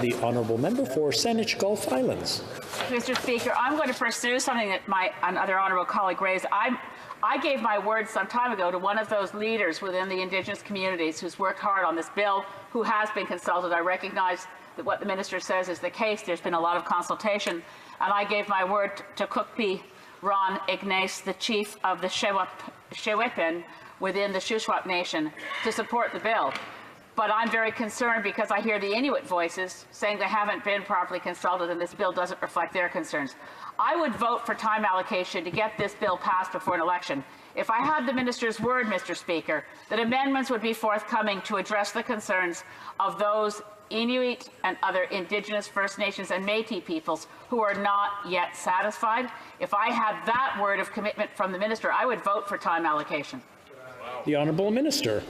The honourable member for Saanich Gulf Islands. Mr. Speaker, I'm going to pursue something that another honourable colleague raised. I gave my word some time ago to one of those leaders within the Indigenous communities who's worked hard on this bill, who has been consulted. I recognize that what the minister says is the case. There's been a lot of consultation. And I gave my word to Cookpee Ron Ignace, the chief of the Shewipin within the Shuswap Nation, to support the bill. But I'm very concerned because I hear the Inuit voices saying they haven't been properly consulted and this bill doesn't reflect their concerns. I would vote for time allocation to get this bill passed before an election. If I had the minister's word, Mr. Speaker, that amendments would be forthcoming to address the concerns of those Inuit and other Indigenous, First Nations and Métis peoples who are not yet satisfied. If I had that word of commitment from the minister, I would vote for time allocation. The Honourable Minister.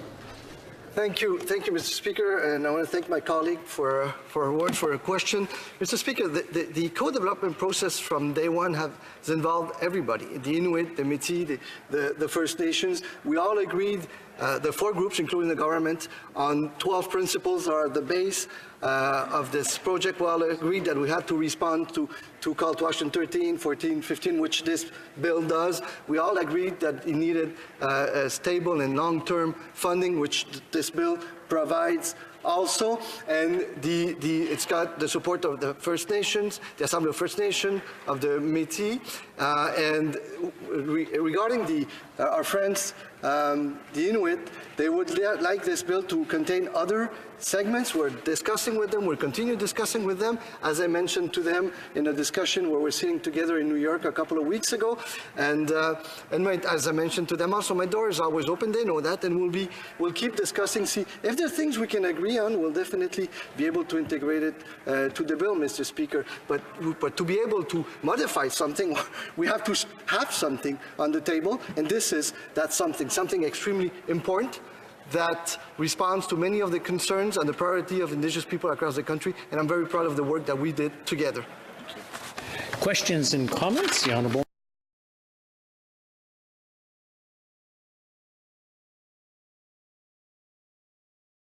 Thank you, Mr. Speaker, and I want to thank my colleague for her words, for her question. Mr. Speaker, the co-development process from day one has involved everybody, the Inuit, the Métis, the First Nations. We all agreed, the four groups, including the government, on 12 principles are the base of this project. We all agreed that we had to respond to Call to Action 13, 14, 15, which this bill does. We all agreed that it needed a stable and long-term funding, which this bill provides also, and it's got the support of the First Nations, the Assembly of First Nations, of the Métis, and regarding our friends, the Inuit, they would like this bill to contain other segments. We're discussing with them, we'll continue discussing with them, as I mentioned to them in a discussion where we're sitting together in New York a couple of weeks ago, and as I mentioned to them also, my door is always open, they know that, and we'll keep discussing, see if there are things we can agree on, we'll definitely be able to integrate it to the bill, Mr. Speaker, but to be able to modify something, we have to have something on the table, and that's something extremely important that responds to many of the concerns and the priority of Indigenous people across the country, and I'm very proud of the work that we did together. Questions and comments? The Honourable